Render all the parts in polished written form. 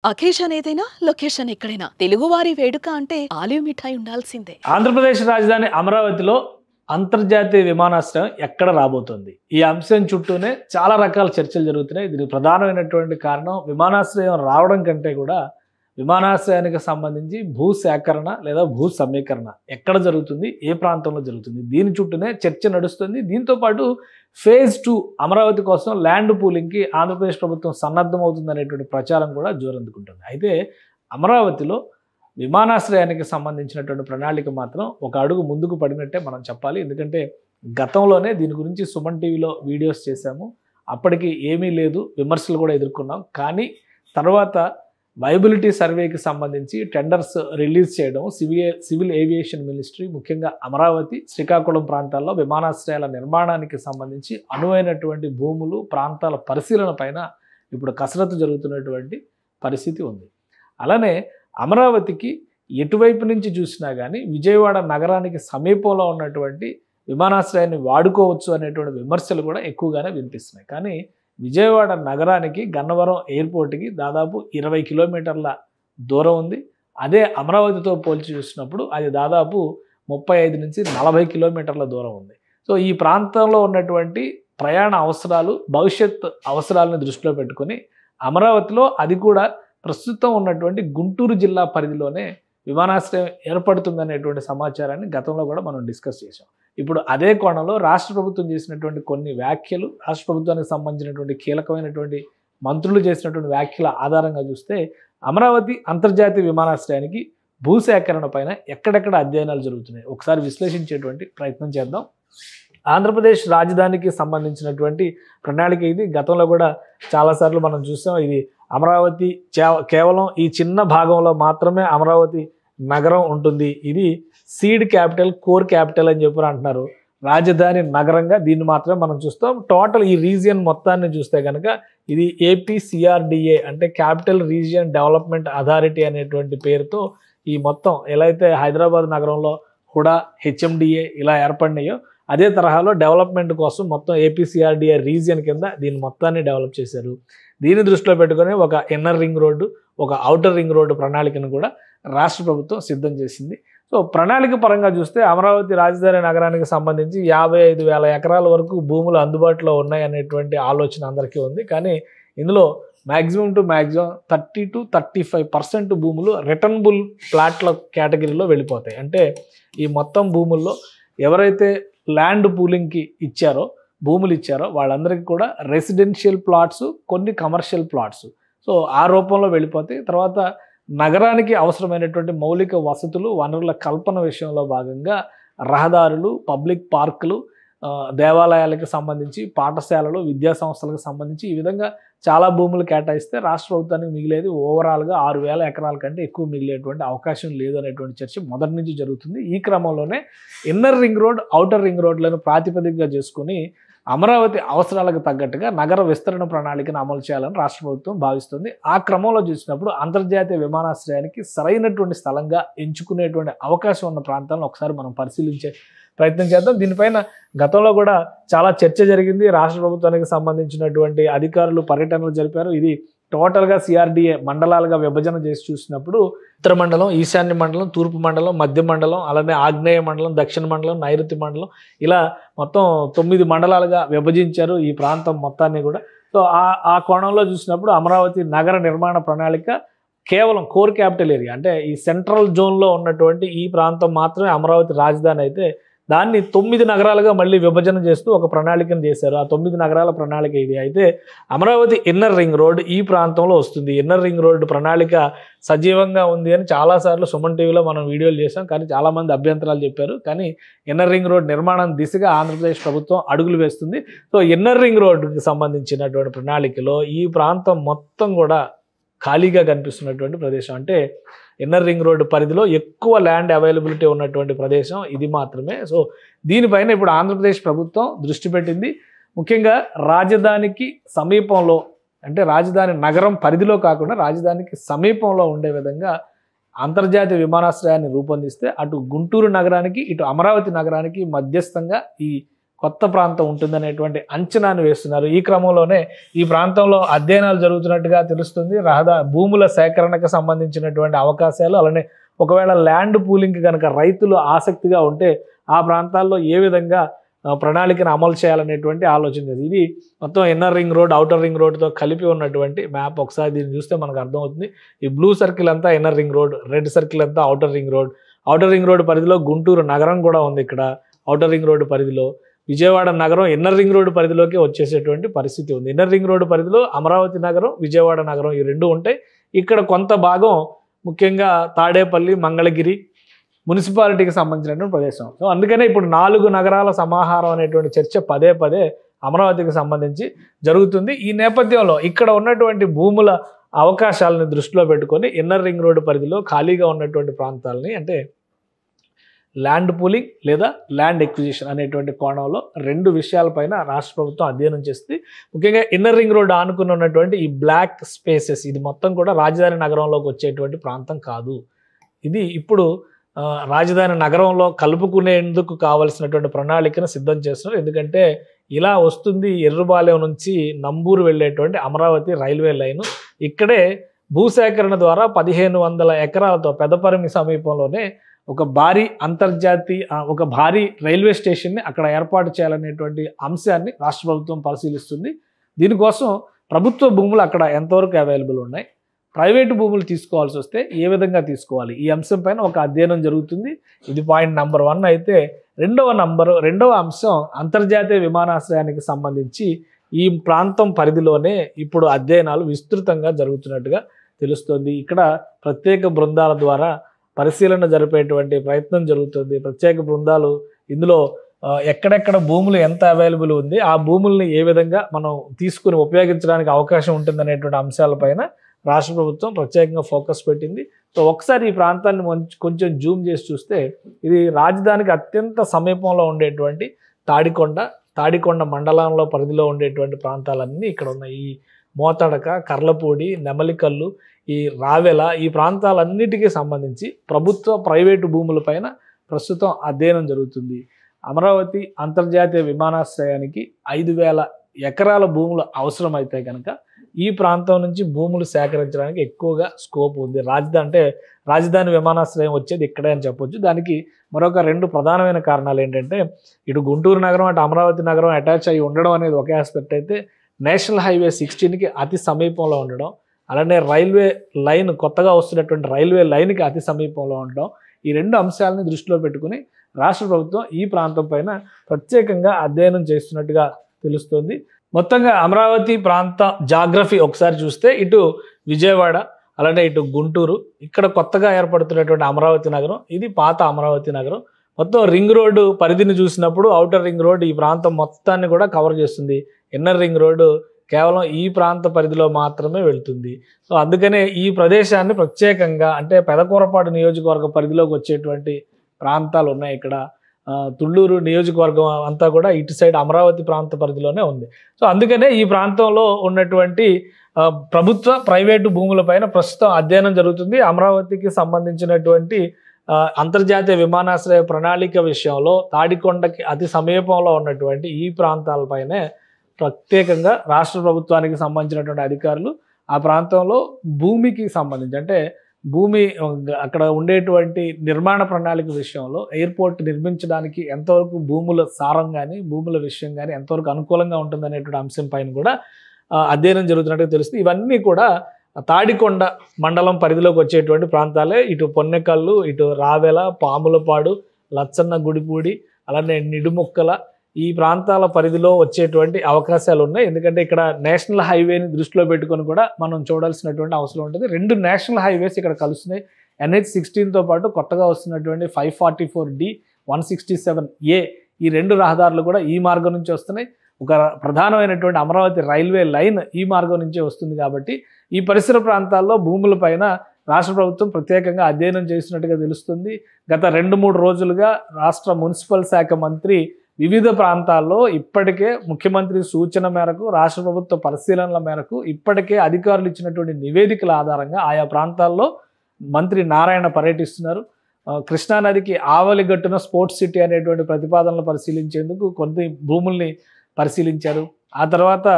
Occasion ఏదైనా location ఎక్కడైనా తెలుగువారి వేడుక అంటే ఆలివ్ మిఠాయి ఉండాల్సిందే. ఆంధ్రప్రదేశ్ రాజధాని అమరావతిలో అంతర్జాతీయ విమానాశ్రయం ఎక్కడ రాబోతోంది? ఈ అంశం చుట్టూనే చాలా రకాల చర్చలు జరుగుతున్నాయి. దీనికి ప్రధానమైనటువంటి కారణం విమానాశ్రయం రావడం కంటే కూడా విమానాశ్రయానికి సంబంధించి భూ సేకరణ లేదా భూ సమీకరణ ఎక్కడ జరుగుతుంది, ఏ ప్రాంతంలో జరుగుతుంది, దీని చుట్టూనే చర్చ నడుస్తుంది. దీంతో పాటు ఫేజ్ 2 అమరావతి కోసం ల్యాండ్ పూలింగ్కి ఆంధ్రప్రదేశ్ ప్రభుత్వం సన్నద్ధమవుతుంది అనేటువంటి ప్రచారం కూడా జోరందుకుంటుంది. అయితే అమరావతిలో విమానాశ్రయానికి సంబంధించినటువంటి ప్రణాళిక మాత్రం ఒక అడుగు ముందుకు పడినట్టే మనం చెప్పాలి. ఎందుకంటే గతంలోనే దీని గురించి సుమన్ టీవీలో వీడియోస్ చేశాము. అప్పటికి ఏమీ లేదు, విమర్శలు కూడా ఎదుర్కొన్నాం. కానీ తర్వాత వైబిలిటీ సర్వేకి సంబంధించి టెండర్స్ రిలీజ్ చేయడం, సివిల్ ఏవియేషన్ మినిస్ట్రీ ముఖ్యంగా అమరావతి, శ్రీకాకుళం ప్రాంతాల్లో విమానాశ్రయాల నిర్మాణానికి సంబంధించి అనువైనటువంటి భూములు, ప్రాంతాల పరిశీలన పైన ఇప్పుడు కసరత్తు జరుగుతున్నటువంటి పరిస్థితి ఉంది. అలానే అమరావతికి ఎటువైపు నుంచి చూసినా కానీ విజయవాడ నగరానికి సమీపంలో ఉన్నటువంటి విమానాశ్రయాన్ని వాడుకోవచ్చు అనేటువంటి విమర్శలు కూడా ఎక్కువగానే వినిపిస్తున్నాయి. కానీ విజయవాడ నగరానికి గన్నవరం ఎయిర్పోర్ట్కి దాదాపు 20 కిలోమీటర్ల దూరం ఉంది. అదే అమరావతితో పోల్చి చూసినప్పుడు అది దాదాపు 35 నుంచి 40 కిలోమీటర్ల దూరం ఉంది. సో ఈ ప్రాంతంలో ఉన్నటువంటి ప్రయాణ అవసరాలు, భవిష్యత్ అవసరాలను దృష్టిలో పెట్టుకొని అమరావతిలో అది కూడా ప్రస్తుతం ఉన్నటువంటి గుంటూరు జిల్లా పరిధిలోనే విమానాశ్రయం ఏర్పడుతుందనేటువంటి సమాచారాన్ని గతంలో కూడా మనం డిస్కస్ చేసాం. ఇప్పుడు అదే కోణంలో రాష్ట్ర ప్రభుత్వం చేసినటువంటి కొన్ని వ్యాఖ్యలు, రాష్ట్ర ప్రభుత్వానికి సంబంధించినటువంటి కీలకమైనటువంటి మంత్రులు చేసినటువంటి వ్యాఖ్యల ఆధారంగా చూస్తే అమరావతి అంతర్జాతీయ విమానాశ్రయానికి భూసేకరణ పైన ఎక్కడెక్కడ అధ్యయనాలు జరుగుతున్నాయి ఒకసారి విశ్లేషించేటువంటి ప్రయత్నం చేద్దాం. ఆంధ్రప్రదేశ్ రాజధానికి సంబంధించినటువంటి ప్రణాళిక ఇది. గతంలో కూడా చాలాసార్లు మనం చూసాం. ఇది అమరావతి కేవలం ఈ చిన్న భాగంలో మాత్రమే అమరావతి నగరం ఉంటుంది. ఇది సీడ్ క్యాపిటల్, కోర్ క్యాపిటల్ అని చెప్పి అంటున్నారు. రాజధాని నగరంగా దీన్ని మాత్రమే మనం చూస్తాం. టోటల్ ఈ రీజియన్ మొత్తాన్ని చూస్తే కనుక ఇది APCRDA అంటే క్యాపిటల్ రీజియన్ డెవలప్మెంట్ అథారిటీ అనేటువంటి పేరుతో ఈ మొత్తం ఎలా అయితే హైదరాబాద్ నగరంలో హుడా, HMDA ఇలా ఏర్పడినాయో అదే తరహాలో డెవలప్మెంట్ కోసం మొత్తం APCRDA రీజియన్ కింద దీన్ని మొత్తాన్ని డెవలప్ చేశారు. దీన్ని దృష్టిలో పెట్టుకొని ఒక ఇన్నర్ రింగ్ రోడ్డు, ఒక ఔటర్ రింగ్ రోడ్డు ప్రణాళికను కూడా రాష్ట్ర ప్రభుత్వం సిద్ధం చేసింది. సో ప్రణాళిక పరంగా చూస్తే అమరావతి రాజధాని నగరానికి సంబంధించి 55,000 ఎకరాల వరకు భూములు అందుబాటులో ఉన్నాయనేటువంటి ఆలోచన అందరికీ ఉంది. కానీ ఇందులో మ్యాక్సిమం 30 to 35% భూములు రిటర్నబుల్ ప్లాట్ల కేటగిరీలో వెళ్ళిపోతాయి. అంటే ఈ మొత్తం భూముల్లో ఎవరైతే ల్యాండ్ పూలింగ్కి భూములు ఇచ్చారో వాళ్ళందరికీ కూడా రెసిడెన్షియల్ ప్లాట్స్, కొన్ని కమర్షియల్ ప్లాట్స్ సో ఆ రూపంలో వెళ్ళిపోతాయి. తర్వాత నగరానికి అవసరమైనటువంటి మౌలిక వసతులు, వనరుల కల్పన విషయంలో భాగంగా రహదారులు, పబ్లిక్ పార్కులు, దేవాలయాలకు సంబంధించి, పాఠశాలలు, విద్యా సంస్థలకు సంబంధించి ఈ విధంగా చాలా భూములు కేటాయిస్తే రాష్ట్ర ప్రభుత్వానికి మిగిలేది ఓవరాల్గా 6,000 ఎకరాల కంటే ఎక్కువ మిగిలేటువంటి అవకాశం లేదు అనేటువంటి చర్చ మొదటి నుంచి జరుగుతుంది. ఈ క్రమంలోనే inner ring road, outer ring రోడ్లను ప్రాతిపదికగా చేసుకుని అమరావతి అవసరాలకు తగ్గట్టుగా నగర విస్తరణ ప్రణాళికను అమలు చేయాలని రాష్ట్ర ప్రభుత్వం భావిస్తుంది. ఆ క్రమంలో చూసినప్పుడు అంతర్జాతీయ విమానాశ్రయానికి సరైనటువంటి స్థలంగా ఎంచుకునేటువంటి అవకాశం ఉన్న ప్రాంతాలను ఒకసారి మనం పరిశీలించే ప్రయత్నం చేద్దాం. దీనిపైన గతంలో కూడా చాలా చర్చ జరిగింది. రాష్ట్ర ప్రభుత్వానికి సంబంధించినటువంటి అధికారులు పర్యటనలు జరిపారు. ఇది టోటల్గా CRDA మండలాలుగా విభజన చేసి చూసినప్పుడు ఉత్తర మండలం, ఈశాన్య మండలం, తూర్పు మండలం, మధ్య మండలం, అలానే ఆగ్నేయ మండలం, దక్షిణ మండలం, నైరుతి మండలం ఇలా మొత్తం 9 మండలాలుగా విభజించారు ఈ ప్రాంతం మొత్తాన్ని కూడా. సో ఆ కోణంలో చూసినప్పుడు అమరావతి నగర నిర్మాణ ప్రణాళిక కేవలం కోర్ క్యాపిటల్ ఏరియా అంటే ఈ సెంట్రల్ జోన్లో ఉన్నటువంటి ఈ ప్రాంతం మాత్రమే అమరావతి రాజధాని అయితే దాన్ని 9 నగరాలుగా మళ్ళీ విభజన చేస్తూ ఒక ప్రణాళికను చేశారు. ఆ 9 నగరాల ప్రణాళిక ఇది. అయితే అమరావతి ఇన్నర్ రింగ్ రోడ్ ఈ ప్రాంతంలో వస్తుంది. ఇన్నర్ రింగ్ రోడ్ ప్రణాళిక సజీవంగా ఉంది అని చాలాసార్లు సుమన్ టీవీలో మనం వీడియోలు చేసాం. కానీ చాలామంది అభ్యంతరాలు చెప్పారు. కానీ ఇన్నర్ రింగ్ రోడ్ నిర్మాణం దిశగా ఆంధ్రప్రదేశ్ ప్రభుత్వం అడుగులు వేస్తుంది. సో ఇన్నర్ రింగ్ రోడ్కి సంబంధించినటువంటి ప్రణాళికలో ఈ ప్రాంతం మొత్తం కూడా ఖాళీగా కనిపిస్తున్నటువంటి ప్రదేశం. అంటే ఇన్నర్ రింగ్ రోడ్డు పరిధిలో ఎక్కువ ల్యాండ్ అవైలబిలిటీ ఉన్నటువంటి ప్రదేశం ఇది మాత్రమే. సో దీనిపైన ఇప్పుడు ఆంధ్రప్రదేశ్ ప్రభుత్వం దృష్టి పెట్టింది. ముఖ్యంగా రాజధానికి సమీపంలో అంటే రాజధాని నగరం పరిధిలో కాకుండా రాజధానికి సమీపంలో ఉండే విధంగా అంతర్జాతీయ విమానాశ్రయాన్ని రూపొందిస్తే అటు గుంటూరు నగరానికి, ఇటు అమరావతి నగరానికి మధ్యస్థంగా ఈ కొత్త ప్రాంతం ఉంటుందనేటువంటి అంచనాను వేస్తున్నారు. ఈ క్రమంలోనే ఈ ప్రాంతంలో అధ్యయనాలు జరుగుతున్నట్టుగా తెలుస్తుంది. భూముల సేకరణకు సంబంధించినటువంటి అవకాశాలు, అలానే ఒకవేళ ల్యాండ్ పూలింగ్కి కనుక రైతులు ఆసక్తిగా ఉంటే ఆ ప్రాంతాల్లో ఏ విధంగా ప్రణాళికను అమలు చేయాలనేటువంటి ఆలోచన. ఇది మొత్తం inner ring road, outer ring రోడ్తో కలిపి ఉన్నటువంటి మ్యాప్. ఒకసారి దీన్ని చూస్తే మనకు అర్థమవుతుంది. ఈ బ్లూ సర్కిల్ అంతా inner ring road, red circle అంతా outer ring road. Outer ring road పరిధిలో గుంటూరు నగరం కూడా ఉంది. ఇక్కడ అవుటర్ రింగ్ రోడ్ పరిధిలో విజయవాడ నగరం ఇన్నర్ రింగ్ రోడ్ పరిధిలోకి వచ్చేసేటువంటి పరిస్థితి ఉంది. ఇన్నర్ రింగ్ రోడ్ పరిధిలో అమరావతి నగరం, విజయవాడ నగరం ఈ రెండు ఉంటాయి. ఇక్కడ కొంత భాగం ముఖ్యంగా తాడేపల్లి, మంగళగిరి మున్సిపాలిటీకి సంబంధించినటువంటి ప్రదేశం. సో అందుకనే ఇప్పుడు 4 నగరాల సమాహారం అనేటువంటి చర్చ పదే పదే అమరావతికి సంబంధించి జరుగుతుంది. ఈ నేపథ్యంలో ఇక్కడ ఉన్నటువంటి భూముల అవకాశాలను దృష్టిలో పెట్టుకొని ఇన్నర్ రింగ్ రోడ్డు పరిధిలో ఖాళీగా ఉన్నటువంటి ప్రాంతాలని, అంటే ల్యాండ్ పూలింగ్ లేదా ల్యాండ్ ఎక్విజిషన్ అనేటువంటి కోణంలో 2 విషయాలపైన రాష్ట్ర ప్రభుత్వం అధ్యయనం చేస్తుంది. ముఖ్యంగా ఇన్నర్ రింగ్ రోడ్ ఆనుకుని ఉన్నటువంటి ఈ బ్లాక్ స్పేసెస్, ఇది మొత్తం కూడా రాజధాని నగరంలోకి వచ్చేటువంటి ప్రాంతం కాదు. ఇది ఇప్పుడు రాజధాని నగరంలో కలుపుకునేందుకు కావలసినటువంటి ప్రణాళికను సిద్ధం చేస్తున్నారు. ఎందుకంటే ఇలా వస్తుంది ఎర్రుబాలెం నుంచి నంబూరు వెళ్ళేటువంటి అమరావతి రైల్వే లైను. ఇక్కడే భూసేకరణ ద్వారా 1500 ఎకరాలతో పెదపరిమి సమీపంలోనే ఒక భారీ రైల్వే స్టేషన్ని అక్కడ ఏర్పాటు చేయాలనేటువంటి అంశాన్ని రాష్ట్ర ప్రభుత్వం పరిశీలిస్తుంది. దీనికోసం ప్రభుత్వ భూములు అక్కడ ఎంతవరకు అవైలబుల్ ఉన్నాయి, ప్రైవేటు భూములు తీసుకోవాల్సి వస్తే ఏ విధంగా తీసుకోవాలి, ఈ అంశం పైన ఒక అధ్యయనం జరుగుతుంది. ఇది పాయింట్ నెంబర్ 1 అయితే, రెండవ అంశం అంతర్జాతీయ విమానాశ్రయానికి సంబంధించి ఈ ప్రాంతం పరిధిలోనే ఇప్పుడు అధ్యయనాలు విస్తృతంగా జరుగుతున్నట్టుగా తెలుస్తుంది. ఇక్కడ ప్రత్యేక బృందాల ద్వారా పరిశీలన జరిపేటువంటి ప్రయత్నం జరుగుతుంది. ప్రత్యేక బృందాలు ఇందులో ఎక్కడెక్కడ భూములు ఎంత అవైలబుల్ ఉంది, ఆ భూముల్ని ఏ విధంగా మనం తీసుకుని ఉపయోగించడానికి అవకాశం ఉంటుందనేటువంటి అంశాలపైన రాష్ట్ర ప్రభుత్వం ప్రత్యేకంగా ఫోకస్ పెట్టింది. సో ఒకసారి ఈ ప్రాంతాన్ని కొంచెం జూమ్ చేసి చూస్తే, ఇది రాజధానికి అత్యంత సమీపంలో ఉండేటువంటి తాడికొండ మండలంలో పరిధిలో ఉండేటువంటి ప్రాంతాలన్నీ ఇక్కడ ఉన్నాయి. ఈ మోతడక, కర్లపూడి, నెమలికల్లు, ఈ రావెల, ఈ ప్రాంతాలన్నిటికీ సంబంధించి ప్రభుత్వ ప్రైవేటు భూములపైన ప్రస్తుతం అధ్యయనం జరుగుతుంది. అమరావతి అంతర్జాతీయ విమానాశ్రయానికి 5000 ఎకరాల భూములు అవసరమైతే కనుక ఈ ప్రాంతం నుంచి భూములు సేకరించడానికి ఎక్కువగా స్కోప్ ఉంది. రాజధాని విమానాశ్రయం వచ్చేది ఇక్కడే అని చెప్పొచ్చు. దానికి మరొక 2 ప్రధానమైన కారణాలు ఏంటంటే, ఇటు గుంటూరు నగరం, అటు అమరావతి నగరం అటాచ్ అయ్యి ఉండడం అనేది ఒక ఆస్పెక్ట్ అయితే, నేషనల్ హైవే 16కి అతి సమీపంలో ఉండడం, అలానే రైల్వే లైన్, కొత్తగా వస్తున్నటువంటి రైల్వే లైన్కి అతి సమీపంలో ఉండడం, ఈ 2 అంశాలని దృష్టిలో పెట్టుకుని రాష్ట్ర ప్రభుత్వం ఈ ప్రాంతం పైన ప్రత్యేకంగా అధ్యయనం చేస్తున్నట్టుగా తెలుస్తుంది. మొత్తంగా అమరావతి ప్రాంత జాగ్రఫీ ఒకసారి చూస్తే, ఇటు విజయవాడ, అలానే ఇటు గుంటూరు, ఇక్కడ కొత్తగా ఏర్పడుతున్నటువంటి అమరావతి నగరం, ఇది పాత అమరావతి నగరం. మొత్తం రింగ్ రోడ్డు పరిధిని చూసినప్పుడు అవుటర్ రింగ్ రోడ్ ఈ ప్రాంతం మొత్తాన్ని కూడా కవర్ చేస్తుంది. ఇన్నర్ రింగ్ రోడ్డు కేవలం ఈ ప్రాంత పరిధిలో మాత్రమే వెళ్తుంది. సో అందుకనే ఈ ప్రదేశాన్ని ప్రత్యేకంగా, అంటే పెదకూరపాడు నియోజకవర్గ పరిధిలోకి వచ్చేటువంటి ప్రాంతాలు ఉన్నాయి. ఇక్కడ తుళ్ళూరు నియోజకవర్గం అంతా కూడా ఇటు సైడ్ అమరావతి ప్రాంత పరిధిలోనే ఉంది. సో అందుకనే ఈ ప్రాంతంలో ఉన్నటువంటి ప్రభుత్వ ప్రైవేటు భూములపైన ప్రస్తుతం అధ్యయనం జరుగుతుంది. అమరావతికి సంబంధించినటువంటి అంతర్జాతీయ విమానాశ్రయ ప్రణాళిక విషయంలో తాడికొండకి అతి సమీపంలో ఉన్నటువంటి ఈ ప్రాంతాలపైనే ప్రత్యేకంగా రాష్ట్ర ప్రభుత్వానికి సంబంధించినటువంటి అధికారులు ఆ ప్రాంతంలో భూమికి సంబంధించి, అంటే భూమి అక్కడ ఉండేటువంటి నిర్మాణ ప్రణాళిక విషయంలో ఎయిర్పోర్ట్ నిర్మించడానికి ఎంతవరకు భూముల సారం కానీ, భూముల విషయం కానీ ఎంతవరకు అనుకూలంగా ఉంటుందనేటువంటి అంశం పైన కూడా అధ్యయనం జరుగుతున్నట్టుగా తెలుస్తుంది. ఇవన్నీ కూడా తాడికొండ మండలం పరిధిలోకి వచ్చేటువంటి ప్రాంతాలే. ఇటు పొన్నెకల్లు, ఇటు రావెల, పాములపాడు, లచ్చన్న గుడిపూడి, అలానే నిడుముక్కల, ఈ ప్రాంతాల పరిధిలో వచ్చేటువంటి అవకాశాలు ఉన్నాయి. ఎందుకంటే ఇక్కడ నేషనల్ హైవేని దృష్టిలో పెట్టుకొని కూడా మనం చూడాల్సినటువంటి అవసరం ఉంటుంది. 2 నేషనల్ హైవేస్ ఇక్కడ కలుస్తున్నాయి. NH16తో పాటు కొత్తగా వస్తున్నటువంటి 544D, 167A, ఈ 2 రహదారులు కూడా ఈ మార్గం నుంచి వస్తున్నాయి. ఒక ప్రధానమైనటువంటి అమరావతి రైల్వే లైన్ ఈ మార్గం నుంచే వస్తుంది. కాబట్టి ఈ పరిసర ప్రాంతాల్లో భూములపైన రాష్ట్ర ప్రభుత్వం ప్రత్యేకంగా అధ్యయనం చేసినట్టుగా తెలుస్తుంది. గత 2-3 రోజులుగా రాష్ట్ర మున్సిపల్ శాఖ మంత్రి వివిధ ప్రాంతాల్లో ఇప్పటికే ముఖ్యమంత్రి సూచన మేరకు, రాష్ట్ర ప్రభుత్వ పరిశీలనల మేరకు ఇప్పటికే అధికారులు ఇచ్చినటువంటి నివేదికల ఆధారంగా ఆయా ప్రాంతాల్లో మంత్రి నారాయణ పర్యటిస్తున్నారు. కృష్ణానదికి ఆవలి గట్టున స్పోర్ట్స్ సిటీ అనేటువంటి ప్రతిపాదనలు పరిశీలించేందుకు కొన్ని భూముల్ని పరిశీలించారు. ఆ తర్వాత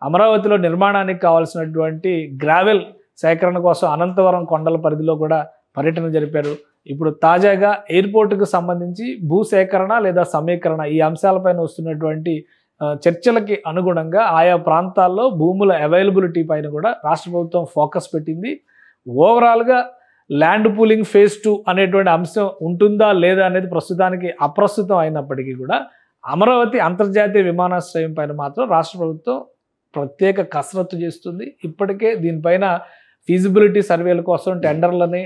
అమరావతిలో నిర్మాణానికి కావాల్సినటువంటి గ్రావెల్ సేకరణ కోసం అనంతవరం కొండల పరిధిలో కూడా పర్యటన జరిపారు. ఇప్పుడు తాజాగా ఎయిర్పోర్టుకు సంబంధించి భూసేకరణ లేదా సమీకరణ ఈ అంశాలపైన వస్తున్నటువంటి చర్చలకి అనుగుణంగా ఆయా ప్రాంతాల్లో భూముల అవైలబిలిటీ పైన కూడా రాష్ట్ర ప్రభుత్వం ఫోకస్ పెట్టింది. ఓవరాల్గా ల్యాండ్ పూలింగ్ ఫేజ్ 2 అనేటువంటి అంశం ఉంటుందా లేదా అనేది ప్రస్తుతానికి అప్రస్తుతం అయినప్పటికీ కూడా అమరావతి అంతర్జాతీయ విమానాశ్రయం పైన మాత్రం రాష్ట్ర ప్రభుత్వం ప్రత్యేక కసరత్తు చేస్తుంది. ఇప్పటికే దీనిపైన ఫీజిబిలిటీ సర్వేల కోసం టెండర్లని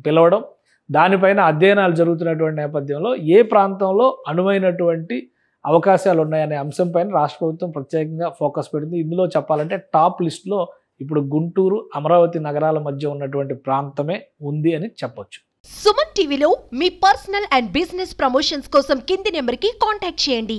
పిలవడం, దానిపైన అధ్యయనాలు జరుగుతున్నటువంటి నేపథ్యంలో ఏ ప్రాంతంలో అనువైనటువంటి అవకాశాలు ఉన్నాయనే అంశంపైన రాష్ట్ర ప్రభుత్వం ప్రత్యేకంగా ఫోకస్ పెడుతుంది. ఇందులో చెప్పాలంటే టాప్ లిస్టులో ఇప్పుడు గుంటూరు, అమరావతి నగరాల మధ్య ఉన్నటువంటి ప్రాంతమే ఉంది అని చెప్పొచ్చు. సుమన్ టీవీలో మీ పర్సనల్ అండ్ బిజినెస్ ప్రమోషన్స్ కోసం కింది నెంబర్కి కాంటాక్ట్ చేయండి.